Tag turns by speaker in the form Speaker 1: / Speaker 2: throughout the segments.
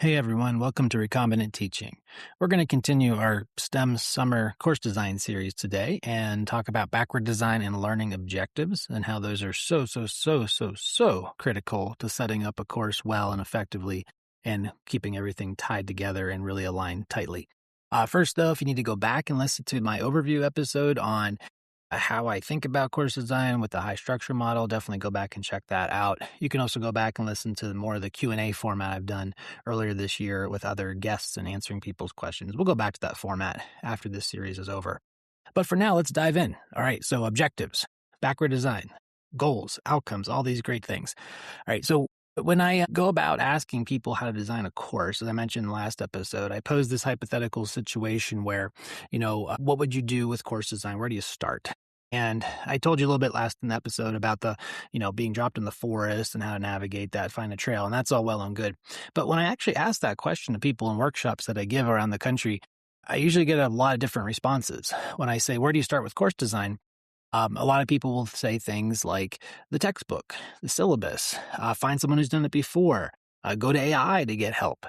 Speaker 1: Hey everyone, welcome to Recombinant Teaching. We're going to continue our STEM summer course design series today and talk about backward design and learning objectives and how those are so critical to setting up a course well and effectively and keeping everything tied together and really aligned tightly. First, though, if you need to go back and listen to my overview episode on how I think about course design with the high structure model, definitely go back and check that out. You can also go back and listen to more of the Q&A format I've done earlier this year with other guests and answering people's questions. We'll go back to that format after this series is over. But for now, let's dive in. All right, so objectives, backward design, goals, outcomes, all these great things. All right, so when I go about asking people how to design a course, as I mentioned in the last episode, I pose this hypothetical situation where, what would you do with course design? Where do you start? And I told you a little bit last in the episode about the, being dropped in the forest and how to navigate that, find a trail, and that's all well and good. But when I actually ask that question to people in workshops that I give around the country, I usually get a lot of different responses. When I say, where do you start with course design? A lot of people will say things like the textbook, the syllabus, find someone who's done it before, go to AI to get help,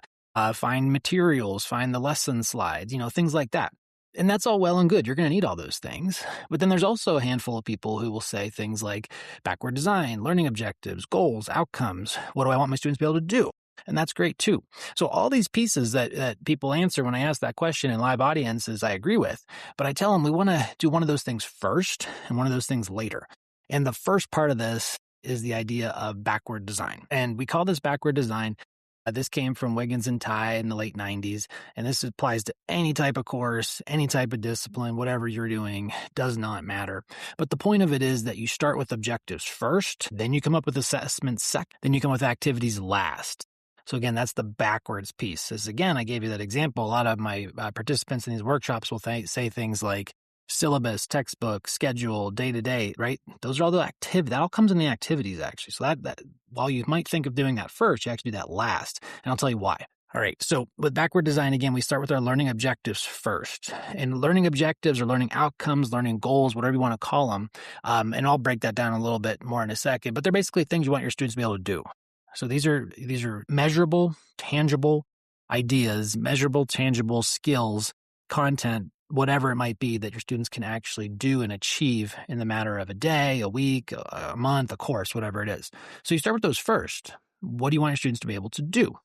Speaker 1: find materials, find the lesson slides, things like that. And that's all well and good. You're going to need all those things. But then there's also a handful of people who will say things like backward design, learning objectives, goals, outcomes. What do I want my students to be able to do? And that's great too. So all these pieces that people answer when I ask that question in live audiences, I agree with. But I tell them we want to do one of those things first and one of those things later. And the first part of this is the idea of backward design. And we call this backward design. This came from Wiggins and Ty in the late 90s, and this applies to any type of course, any type of discipline, whatever you're doing, does not matter. But the point of it is that you start with objectives first, then you come up with assessments second, then you come with activities last. So again, that's the backwards piece. As again, I gave you that example. A lot of my participants in these workshops will say things like syllabus, textbook, schedule, day-to-day, right? Those are all the activity. That all comes in the activities, actually. So that while you might think of doing that first, you actually do that last. And I'll tell you why. All right. So with backward design, again, we start with our learning objectives first. And learning objectives or learning outcomes, learning goals, whatever you want to call them. And I'll break that down a little bit more in a second. But they're basically things you want your students to be able to do. So these are measurable, tangible ideas, measurable, tangible skills, content, whatever it might be that your students can actually do and achieve in the matter of a day, a week, a month, a course, whatever it is. So you start with those first. What do you want your students to be able to do?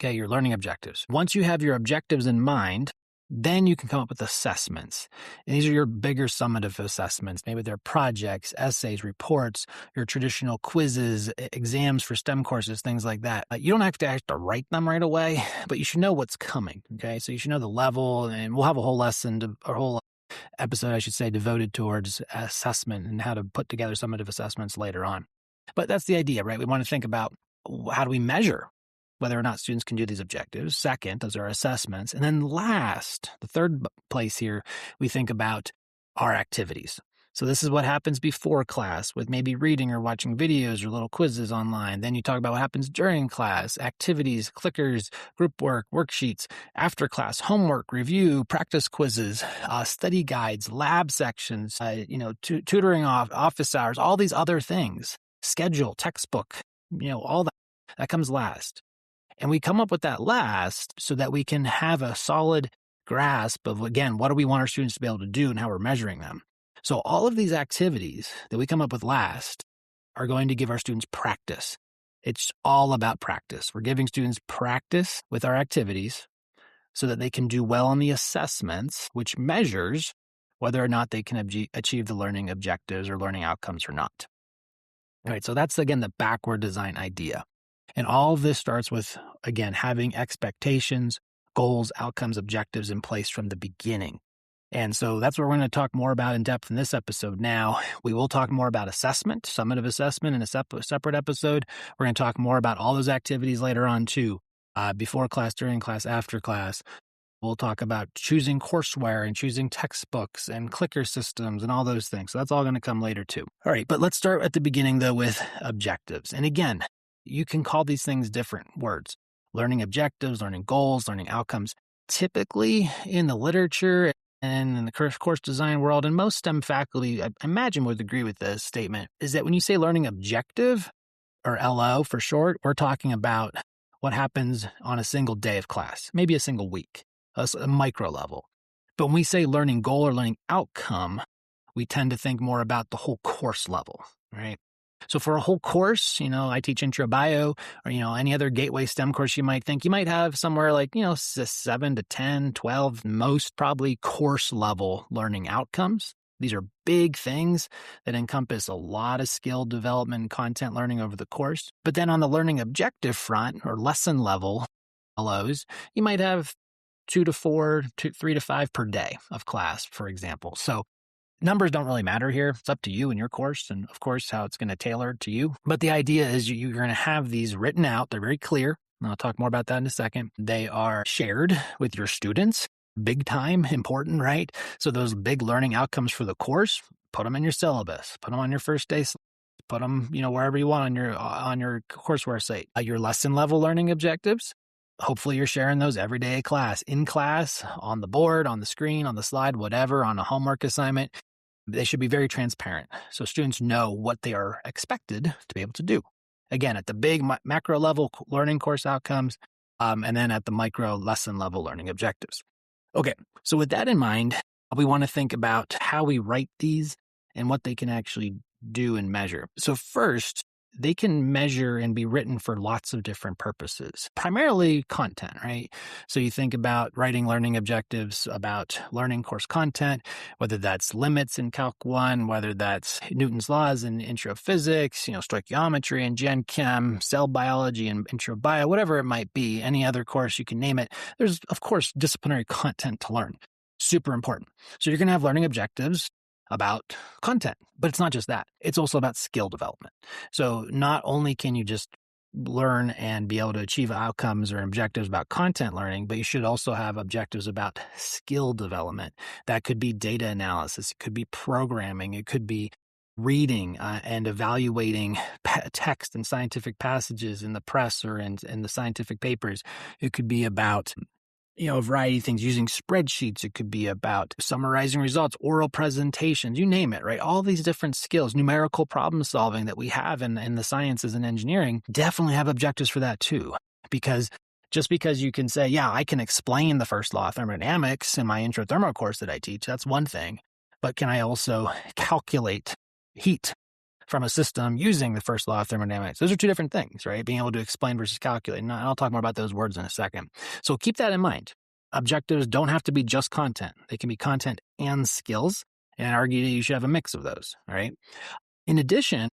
Speaker 1: Okay, your learning objectives. Once you have your objectives in mind, then you can come up with assessments. And these are your bigger summative assessments. Maybe they're projects, essays, reports, your traditional quizzes, exams for STEM courses, things like that. You don't have to write them right away, but you should know what's coming. Okay, so you should know the level, and we'll have a whole episode, I should say, devoted towards assessment and how to put together summative assessments later on. But that's the idea, right? We want to think about how do we measure whether or not students can do these objectives. Second, those are assessments. And then last, the third place here, we think about our activities. So this is what happens before class with maybe reading or watching videos or little quizzes online. Then you talk about what happens during class, activities, clickers, group work, worksheets, after class, homework, review, practice quizzes, study guides, lab sections, tutoring office hours, all these other things, schedule, textbook, all that comes last. And we come up with that last so that we can have a solid grasp of, again, what do we want our students to be able to do and how we're measuring them. So all of these activities that we come up with last are going to give our students practice. It's all about practice. We're giving students practice with our activities so that they can do well on the assessments, which measures whether or not they can achieve the learning objectives or learning outcomes or not. All right, so that's, again, the backward design idea. And all of this starts with, again, having expectations, goals, outcomes, objectives in place from the beginning. And so that's what we're going to talk more about in depth in this episode. Now, we will talk more about assessment, summative assessment in a separate episode. We're going to talk more about all those activities later on too, before class, during class, after class. We'll talk about choosing courseware and choosing textbooks and clicker systems and all those things. So that's all going to come later too. All right, but let's start at the beginning though with objectives. And again, you can call these things different words. Learning objectives, learning goals, learning outcomes. Typically in the literature and in the course design world, and most STEM faculty, I imagine, would agree with this statement, is that when you say learning objective, or LO for short, we're talking about what happens on a single day of class, maybe a single week, a micro level. But when we say learning goal or learning outcome, we tend to think more about the whole course level, right? So for a whole course, I teach intro bio or, any other gateway STEM course you might have somewhere like, 7 to 10, 12, most probably course level learning outcomes. These are big things that encompass a lot of skill development and content learning over the course. But then on the learning objective front or lesson level LOs, you might have 2 to 4, 3 to 5 per day of class, for example. So numbers don't really matter here. It's up to you and your course and, of course, how it's going to tailor to you. But the idea is you're going to have these written out. They're very clear. And I'll talk more about that in a second. They are shared with your students. Big time, important, right? So those big learning outcomes for the course, put them in your syllabus. Put them on your first day. Put them, wherever you want on your courseware site. Your lesson level learning objectives. Hopefully you're sharing those every day of class, in class, on the board, on the screen, on the slide, whatever, on a homework assignment. They should be very transparent so students know what they are expected to be able to do. Again, at the big macro level learning course outcomes, and then at the micro lesson level learning objectives. Okay, so with that in mind, we want to think about how we write these and what they can actually do and measure. So first, they can measure and be written for lots of different purposes, primarily content, right? So you think about writing learning objectives about learning course content, whether that's limits in Calc 1, whether that's Newton's laws in intro physics, stoichiometry and gen chem, cell biology and intro bio, whatever it might be, any other course you can name it. There's, of course, disciplinary content to learn. Super important. So you're going to have learning objectives about content, but it's not just that. It's also about skill development. So not only can you just learn and be able to achieve outcomes or objectives about content learning, but you should also have objectives about skill development. That could be data analysis. It could be programming. It could be reading and evaluating text and scientific passages in the press or in the scientific papers. It could be about a variety of things, using spreadsheets. It could be about summarizing results, oral presentations, you name it, right? All these different skills, numerical problem solving that we have in the sciences and engineering definitely have objectives for that too. Because just because you can say, yeah, I can explain the first law of thermodynamics in my intro thermo course that I teach, that's one thing. But can I also calculate heat from a system using the first law of thermodynamics? Those are two different things, right? Being able to explain versus calculate. And I'll talk more about those words in a second. So keep that in mind. Objectives don't have to be just content. They can be content and skills. And I'd argue you should have a mix of those, all right? In addition,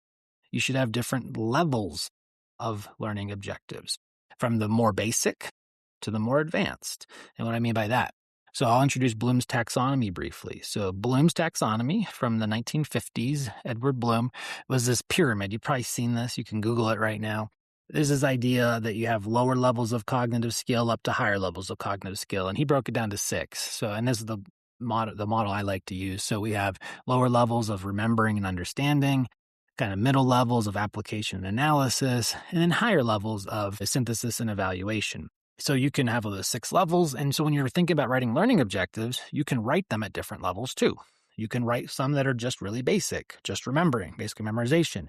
Speaker 1: you should have different levels of learning objectives, from the more basic to the more advanced. And what I mean by that, so I'll introduce Bloom's taxonomy briefly. So Bloom's taxonomy from the 1950s, Edward Bloom, was this pyramid. You've probably seen this. You can Google it right now. There's this idea that you have lower levels of cognitive skill up to higher levels of cognitive skill. And he broke it down to 6. So, and this is the model I like to use. So we have lower levels of remembering and understanding, kind of middle levels of application and analysis, and then higher levels of synthesis and evaluation. So you can have those 6 levels. And so when you're thinking about writing learning objectives, you can write them at different levels too. You can write some that are just really basic, just remembering, basic memorization.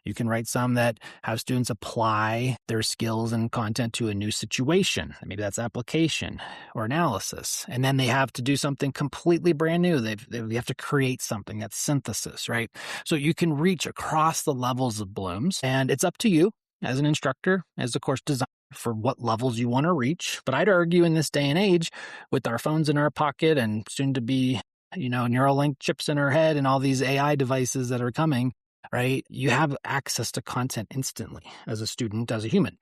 Speaker 1: You can write some that have students apply their skills and content to a new situation. Maybe that's application or analysis. And then they have to do something completely brand new. They have to create something. That's synthesis, right? So you can reach across the levels of Bloom's, and it's up to you as an instructor, as a course designer, for what levels you want to reach. But I'd argue in this day and age, with our phones in our pocket and soon to be, Neuralink chips in our head and all these AI devices that are coming, right? You have access to content instantly as a student, as a human.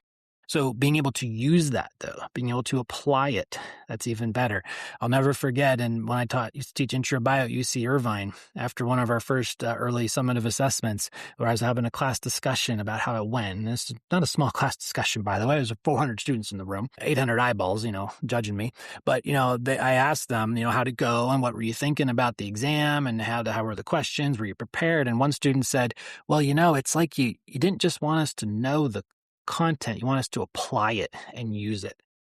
Speaker 1: So being able to use that, though, being able to apply it, that's even better. I'll never forget, and when I used to teach intro bio at UC Irvine, after one of our first early summative assessments, where I was having a class discussion about how it went. And it's not a small class discussion, by the way. There's 400 students in the room, 800 eyeballs, judging me. But, I asked them, how'd it go and what were you thinking about the exam and how were the questions? Were you prepared? And one student said, well, it's like you didn't just want us to know the content, you want us to apply it and use it.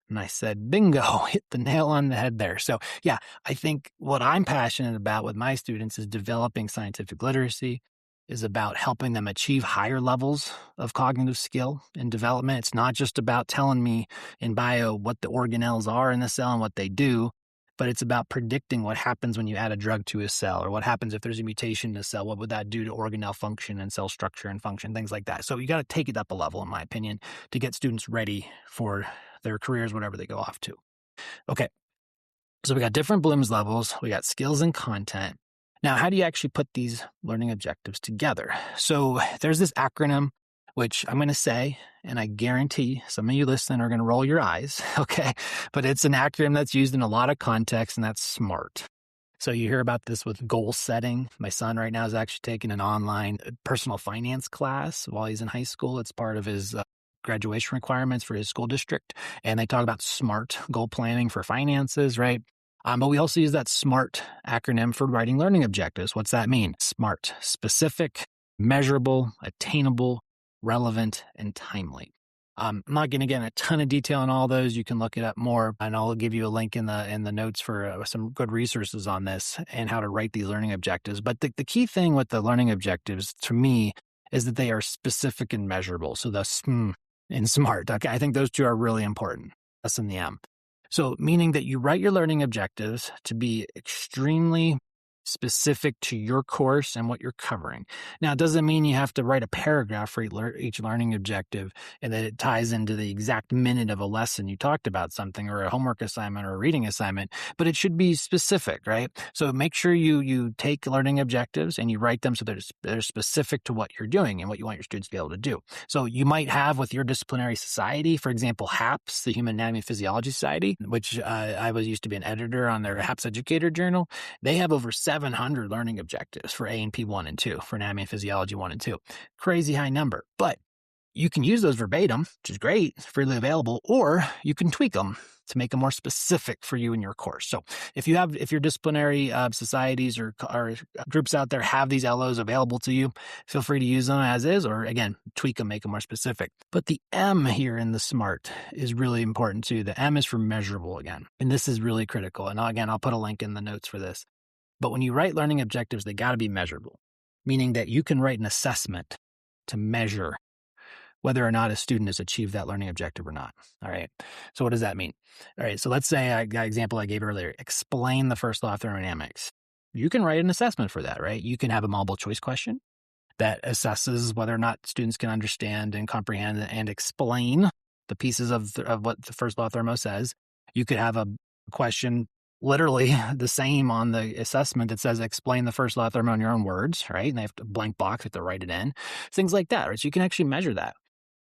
Speaker 1: And I said, bingo, hit the nail on the head there. So yeah, I think what I'm passionate about with my students is developing scientific literacy, is about helping them achieve higher levels of cognitive skill and development. It's not just about telling me in bio what the organelles are in the cell and what they do, but it's about predicting what happens when you add a drug to a cell, or what happens if there's a mutation in a cell. What would that do to organelle function and cell structure and function, things like that. So you got to take it up a level, in my opinion, to get students ready for their careers, whatever they go off to. Okay, so we got different Bloom's levels. We got skills and content. Now, how do you actually put these learning objectives together? So there's this acronym, which I'm going to say, and I guarantee some of you listening are going to roll your eyes, okay? But it's an acronym that's used in a lot of contexts, and that's SMART. So you hear about this with goal setting. My son right now is actually taking an online personal finance class while he's in high school. It's part of his graduation requirements for his school district. And they talk about SMART, goal planning for finances, right? But we also use that SMART acronym for writing learning objectives. What's that mean? SMART: specific, measurable, attainable, relevant, and timely. I'm not going to get in a ton of detail on all those. You can look it up more, and I'll give you a link in the notes for some good resources on this and how to write these learning objectives. But the key thing with the learning objectives, to me, is that they are specific and measurable. So the SM in SMART. Okay, I think those two are really important. S and the M. So meaning that you write your learning objectives to be extremely specific to your course and what you're covering. Now, it doesn't mean you have to write a paragraph for each learning objective and that it ties into the exact minute of a lesson you talked about something, or a homework assignment or a reading assignment, but it should be specific, right? So make sure you take learning objectives and you write them so they're specific to what you're doing and what you want your students to be able to do. So you might have with your disciplinary society, for example, HAPS, the Human Anatomy and Physiology Society, which I used to be an editor on their HAPS Educator Journal. They have over 700 learning objectives for A&P 1 and 2, for Anatomy and Physiology 1 and 2. Crazy high number. But you can use those verbatim, which is great, it's freely available, or you can tweak them to make them more specific for you in your course. So if your disciplinary societies or groups out there have these LOs available to you, feel free to use them as is, or again, tweak them, make them more specific. But the M here in the SMART is really important too. The M is for measurable again. And this is really critical. And again, I'll put a link in the notes for this. But when you write learning objectives, they got to be measurable, meaning that you can write an assessment to measure whether or not a student has achieved that learning objective or not. All right. So what does that mean? All right. So let's say that example I gave earlier, explain the first law of thermodynamics. You can write an assessment for that, right? You can have a multiple choice question that assesses whether or not students can understand and comprehend and explain the pieces of what the first law of thermo says. You could have a question literally the same on the assessment that says explain the first law of thermo in your own words, right? And they have to blank box, they have to write it in. Things like that, right? So you can actually measure that.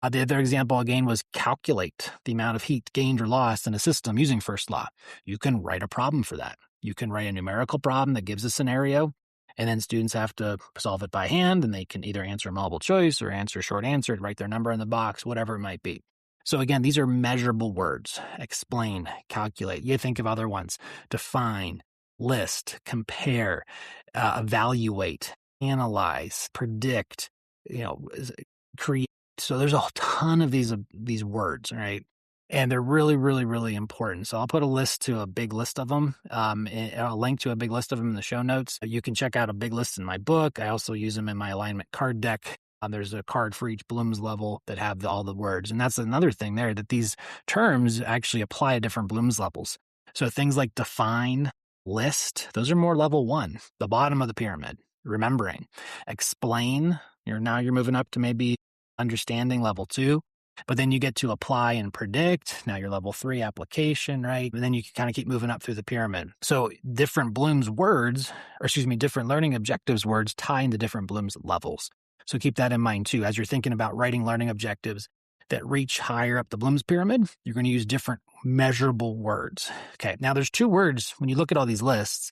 Speaker 1: The other example again was calculate the amount of heat gained or lost in a system using first law. You can write a problem for that. You can write a numerical problem that gives a scenario, and then students have to solve it by hand, and they can either answer multiple choice or answer short answer, write their number in the box, whatever it might be. So again, these are measurable words. Explain, calculate. You think of other ones. Define, list, compare, evaluate, analyze, predict, create. So there's a ton of these words, right? And they're really, really, really important. So I'll put a big list of them, a link to a big list of them in the show notes. You can check out a big list in my book. I also use them in my alignment card deck. There's a card for each Bloom's level that have all the words. And that's another thing there, that these terms actually apply to different Bloom's levels. So things like define, list, those are more level 1, the bottom of the pyramid. Remembering, explain, you're moving up to maybe understanding level 2, but then you get to apply and predict. Now you're level 3 application, right? And then you can kind of keep moving up through the pyramid. So different Bloom's words, different learning objectives words tie into different Bloom's levels. So keep that in mind too. As you're thinking about writing learning objectives that reach higher up the Bloom's pyramid, you're going to use different measurable words. Okay. Now there's 2 words when you look at all these lists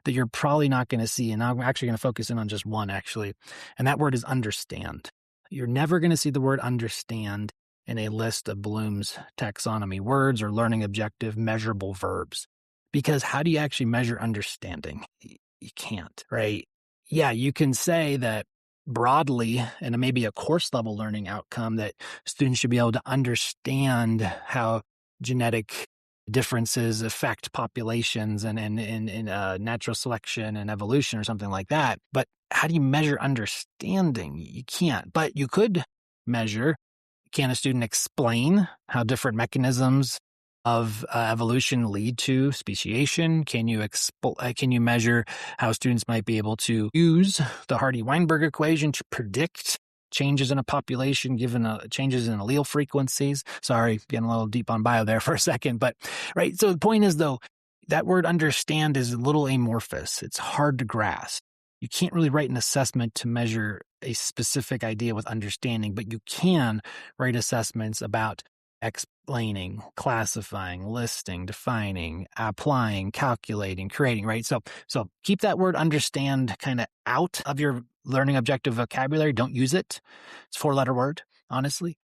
Speaker 1: that you're probably not going to see. And I'm actually going to focus in on just one actually. And that word is understand. You're never going to see the word understand in a list of Bloom's taxonomy words or learning objective measurable verbs. Because how do you actually measure understanding? You can't, right? Yeah, you can say that broadly, and maybe a course level learning outcome, that students should be able to understand how genetic differences affect populations and natural selection and evolution or something like that. But how do you measure understanding? You can't. But you could measure, can a student explain how different mechanisms of evolution lead to speciation? Can you measure how students might be able to use the Hardy-Weinberg equation to predict changes in a population given changes in allele frequencies? Sorry, getting a little deep on bio there for a second, but right. So the point is, though, that word understand is a little amorphous. It's hard to grasp. You can't really write an assessment to measure a specific idea with understanding, but you can write assessments about explaining, classifying, listing, defining, applying, calculating, creating, right? So keep that word understand kind of out of your learning objective vocabulary. Don't use it. It's a 4-letter word, honestly.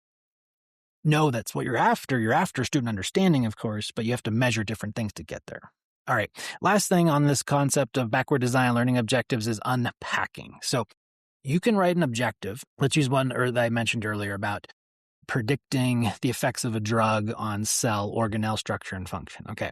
Speaker 1: No, that's what you're after. You're after student understanding, of course, but you have to measure different things to get there. All right. Last thing on this concept of backward design learning objectives is unpacking. So you can write an objective. Let's use one that I mentioned earlier about predicting the effects of a drug on cell, organelle, structure, and function. Okay.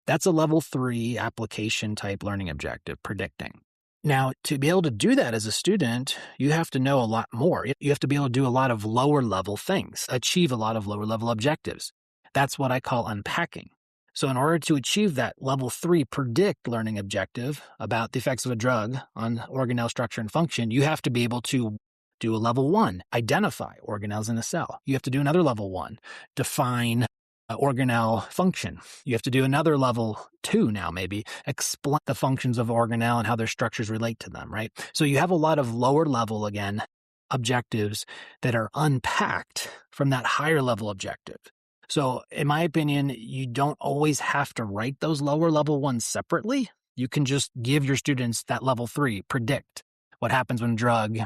Speaker 1: That's a level 3 application type learning objective, predicting. Now, to be able to do that as a student, you have to know a lot more. You have to be able to do a lot of lower level things, achieve a lot of lower level objectives. That's what I call unpacking. So in order to achieve that level 3 predict learning objective about the effects of a drug on organelle, structure, and function, you have to be able to do a level 1, identify organelles in a cell. You have to do another level 1, define organelle function. You have to do another level 2 now, maybe explain the functions of organelle and how their structures relate to them, right? So you have a lot of lower level, again, objectives that are unpacked from that higher level objective. So in my opinion, you don't always have to write those lower level ones separately. You can just give your students that level 3, predict what happens when a drug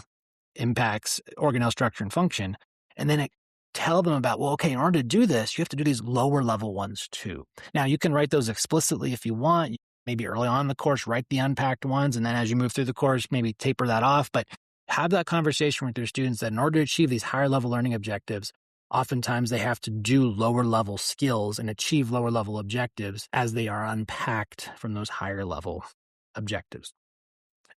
Speaker 1: impacts organelle structure and function, and then tell them about, well, okay, in order to do this, you have to do these lower level ones too. Now, you can write those explicitly if you want. Maybe early on in the course, write the unpacked ones, and then as you move through the course, maybe taper that off. But have that conversation with your students that in order to achieve these higher level learning objectives, oftentimes they have to do lower level skills and achieve lower level objectives as they are unpacked from those higher level objectives.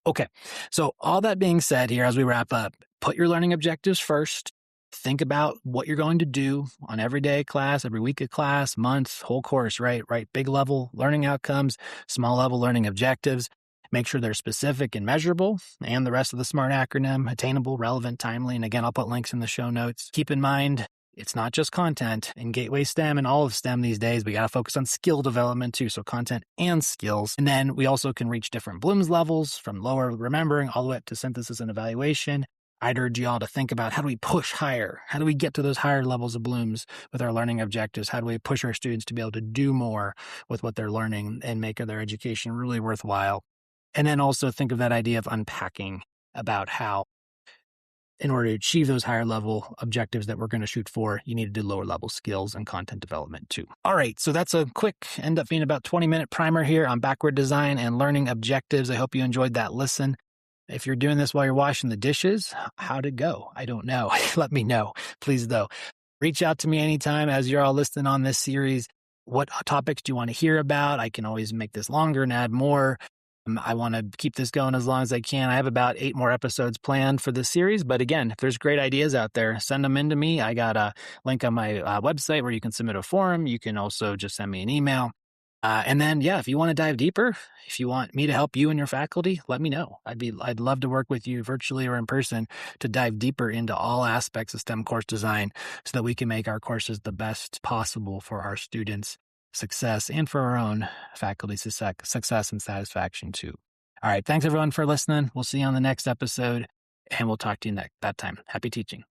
Speaker 1: Okay, so all that being said here, as we wrap up, put your learning objectives first. Think about what you're going to do on every day of class, every week of class, month, whole course, right? Right. Big level learning outcomes, small level learning objectives. Make sure they're specific and measurable, and the rest of the SMART acronym, attainable, relevant, timely. And again, I'll put links in the show notes. Keep in mind, it's not just content. In Gateway STEM and all of STEM these days, we got to focus on skill development too. So content and skills. And then we also can reach different Bloom's levels from lower remembering all the way up to synthesis and evaluation. I'd urge you all to think about, how do we push higher? How do we get to those higher levels of Bloom's with our learning objectives? How do we push our students to be able to do more with what they're learning and make their education really worthwhile? And then also think of that idea of unpacking about how, in order to achieve those higher level objectives that we're going to shoot for, you need to do lower level skills and content development too. All right, so that's a quick, end up being about 20-minute primer here on backward design and learning objectives. I hope you enjoyed that listen. If you're doing this while you're washing the dishes, how'd it go? I don't know. Let me know, please, though. Reach out to me anytime as you're all listening on this series. What topics do you want to hear about? I can always make this longer and add more. I want to keep this going as long as I can. I have about 8 more episodes planned for this series. But again, if there's great ideas out there, send them in to me. I got a link on my website where you can submit a form. You can also just send me an email. And then, if you want to dive deeper, if you want me to help you and your faculty, let me know. I'd love to work with you virtually or in person to dive deeper into all aspects of STEM course design so that we can make our courses the best possible for our students' success and for our own faculty success and satisfaction too. All right. Thanks everyone for listening. We'll see you on the next episode, and we'll talk to you that time. Happy teaching.